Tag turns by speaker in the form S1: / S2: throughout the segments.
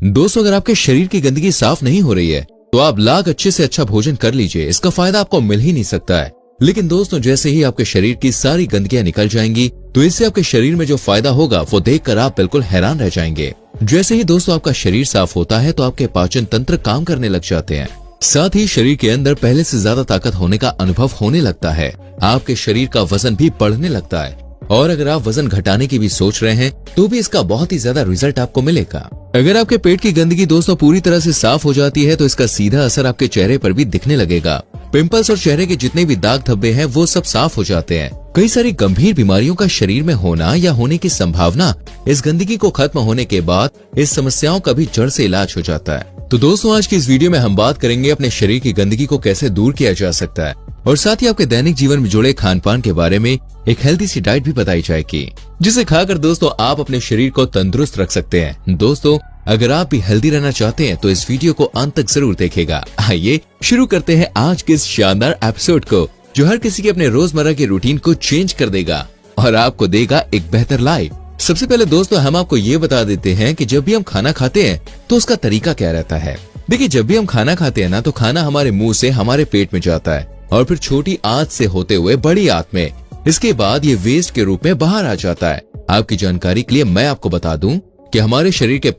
S1: दोस्तों, अगर आपके शरीर की गंदगी साफ नहीं हो रही है तो आप लाख अच्छे से अच्छा भोजन कर लीजिए, इसका फायदा आपको मिल ही नहीं सकता है। लेकिन दोस्तों, जैसे ही आपके शरीर की सारी गंदगियां निकल जाएंगी तो इससे आपके शरीर में जो फायदा होगा वो देखकर आप बिल्कुल हैरान रह जाएंगे। जैसे ही दोस्तों आपका शरीर साफ होता है तो आपके पाचन तंत्र काम करने लग जाते हैं, साथ ही शरीर के अंदर पहले से ज्यादा ताकत होने का अनुभव होने लगता है। आपके शरीर का वजन भी बढ़ने लगता है और अगर आप वजन घटाने की भी सोच रहे हैं तो भी इसका बहुत ही ज्यादा रिजल्ट आपको मिलेगा। अगर आपके पेट की गंदगी दोस्तों पूरी तरह से साफ हो जाती है तो इसका सीधा असर आपके चेहरे पर भी दिखने लगेगा। पिंपल्स और चेहरे के जितने भी दाग धब्बे हैं वो सब साफ हो जाते हैं। कई सारी गंभीर बीमारियों का शरीर में होना या होने की संभावना इस गंदगी को खत्म होने के बाद इस समस्याओं का भी जड़ से इलाज हो जाता है। तो दोस्तों, आज की इस वीडियो में हम बात करेंगे अपने शरीर की गंदगी को कैसे दूर किया जा सकता है और साथ ही आपके दैनिक जीवन में जुड़े खान पान के बारे में एक हेल्दी सी डाइट भी बताई जाएगी, जिसे खाकर दोस्तों आप अपने शरीर को तंदुरुस्त रख सकते हैं। दोस्तों, अगर आप भी हेल्दी रहना चाहते हैं तो इस वीडियो को अंत तक जरूर देखेगा। आइए शुरू करते हैं आज के इस शानदार एपिसोड को, जो हर किसी के अपने रोजमर्रा के रूटीन को चेंज कर देगा और आपको देगा एक बेहतर लाइफ। सबसे पहले दोस्तों हम आपको ये बता देते हैं कि जब भी हम खाना खाते हैं तो उसका तरीका क्या रहता है। देखिए, जब भी हम खाना खाते हैं ना तो खाना हमारे मुंह से हमारे पेट में जाता है और फिर छोटी आंत से होते हुए बड़ी आंत में, इसके बाद ये वेस्ट के रूप में बाहर आ जाता है। आपकी जानकारी के लिए मैं आपको बता दूं कि हमारे शरीर के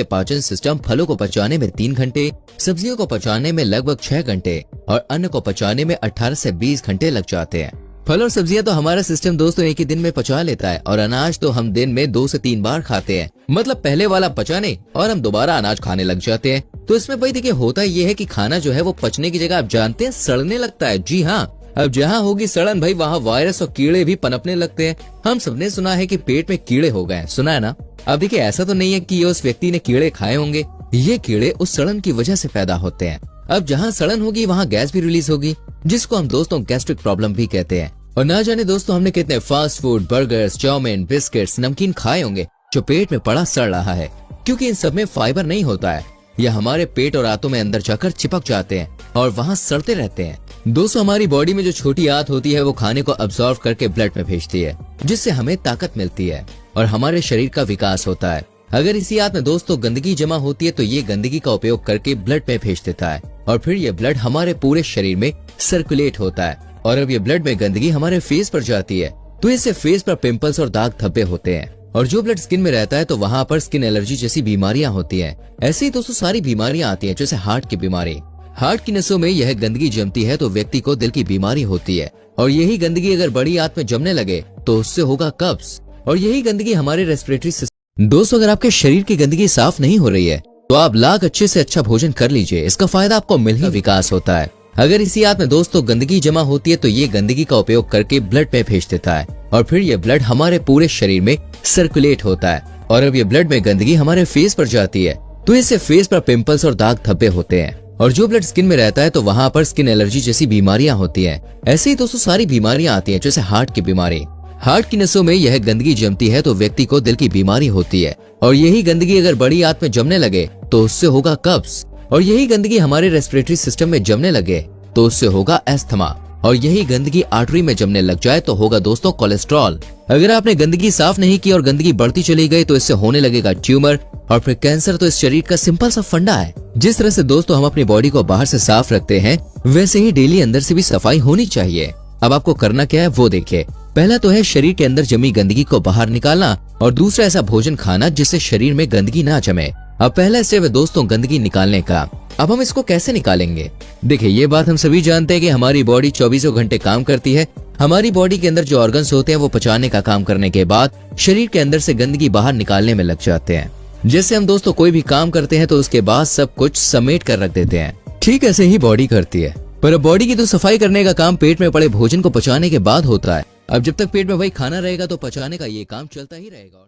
S1: पाचन सिस्टम फलों को पचाने में 3 घंटे, सब्जियों को पचाने में लगभग 6 घंटे और अन्न को पचाने में 18 से 20 घंटे लग जाते हैं। फल और सब्जियां तो हमारा सिस्टम दोस्तों एक ही दिन में पचा लेता है और अनाज तो हम दिन में 2 से 3 बार खाते हैं। मतलब पहले वाला पचाने और हम दोबारा अनाज खाने लग जाते हैं। तो इसमें भाई देखिए होता ये है कि खाना जो है वो पचने की जगह आप जानते हैं सड़ने लगता है। जी हाँ, अब जहाँ होगी सड़न भाई वहाँ वायरस और कीड़े भी पनपने लगते हैं। हम सबने सुना है कि पेट में कीड़े हो गए हैं, सुना है ना। अब देखिए ऐसा तो नहीं है कि ये उस व्यक्ति ने कीड़े खाए होंगे, ये कीड़े उस सड़न की वजह से पैदा होते हैं। अब जहाँ सड़न होगी वहाँ गैस भी रिलीज होगी, जिसको हम दोस्तों गैस्ट्रिक प्रॉब्लम भी कहते हैं। और ना जाने दोस्तों हमने कितने fast food, burgers, chow mein, biscuits, नमकीन खाए होंगे जो पेट में पड़ा सड़ रहा है, क्योंकि इन सब में फाइबर नहीं होता है। यह हमारे पेट और आंतों में अंदर जाकर चिपक जाते हैं और वहाँ सड़ते रहते हैं। दोस्तों, हमारी बॉडी में जो छोटी आंत होती है वो खाने को अब्सॉर्ब करके ब्लड में भेजती है, जिससे हमें ताकत मिलती है और हमारे शरीर का विकास होता है। अगर इसी आंत में दोस्तों गंदगी जमा होती है तो ये गंदगी का उपयोग करके ब्लड में भेज देता है और फिर ये ब्लड हमारे पूरे शरीर में सर्कुलेट होता है। और अब ये ब्लड में गंदगी हमारे फेस पर जाती है तो इससे फेस पर पिंपल्स और दाग धब्बे होते हैं। और जो ब्लड स्किन में रहता है तो वहाँ पर स्किन एलर्जी जैसी बीमारियां होती हैं। ऐसे ही दोस्तों सारी बीमारियां आती हैं, जैसे हार्ट की बीमारी। हार्ट की नसों में यह गंदगी जमती है तो व्यक्ति को दिल की बीमारी होती है। और यही गंदगी अगर बड़ी आंत में जमने लगे तो उससे होगा कब्ज और यही गंदगी हमारे रेस्पिरेटरी सिस्टम। दोस्तों, अगर आपके शरीर की गंदगी साफ नहीं हो रही है तो आप लाख अच्छे से अच्छा भोजन कर लीजिए, इसका फायदा आपको मिल ही विकास होता है। अगर इसी आंत में दोस्तों गंदगी जमा होती है तो ये गंदगी का उपयोग करके ब्लड में भेज देता है और फिर ये ब्लड हमारे पूरे शरीर में सर्कुलेट होता है। और अब ये ब्लड में गंदगी हमारे फेस पर जाती है तो इससे फेस पर पिंपल्स और दाग धब्बे होते हैं। और जो ब्लड स्किन में रहता है तो वहाँ पर स्किन एलर्जी जैसी बीमारियां होती हैं। ऐसे ही दोस्तों सारी बीमारियां आती हैं, जैसे हार्ट की बीमारी। हार्ट की नसों में यह गंदगी जमती है तो व्यक्ति को दिल की बीमारी होती है और यही गंदगी अगर बड़ी आंत में जमने लगे तो उससे होगा कब्ज और यही गंदगी हमारे रेस्पिरेटरी सिस्टम में जमने लगे तो उससे होगा अस्थमा और यही गंदगी आर्टरी में जमने लग जाए तो होगा दोस्तों कोलेस्ट्रॉल। अगर आपने गंदगी साफ नहीं की और गंदगी बढ़ती चली गई तो इससे होने लगेगा ट्यूमर और फिर कैंसर। तो इस शरीर का सिंपल सा फंडा है। जिस तरह से दोस्तों हम अपनी बॉडी को बाहर से साफ रखते हैं वैसे ही डेली अंदर से भी सफाई होनी चाहिए। अब आपको करना क्या है वो देखिए। पहला तो है शरीर के अंदर जमी गंदगी को बाहर निकालना और दूसरा ऐसा भोजन खाना जिससे शरीर में गंदगी ना जमे। अब पहला स्टेप है दोस्तों गंदगी निकालने का। अब हम इसको कैसे निकालेंगे? देखिए, ये बात हम सभी जानते हैं कि हमारी बॉडी 24 घंटे काम करती है। हमारी बॉडी के अंदर जो ऑर्गन्स होते हैं वो पचाने का काम करने के बाद शरीर के अंदर से गंदगी बाहर निकालने में लग जाते हैं। जैसे हम दोस्तों कोई भी काम करते हैं तो उसके बाद सब कुछ समेट कर रख देते हैं, ठीक ऐसे ही बॉडी करती है। पर अब बॉडी की तो सफाई करने का काम पेट में पड़े भोजन को पचाने के बाद होता है। अब जब तक पेट में वही खाना रहेगा तो पचाने का ये काम चलता ही रहेगा।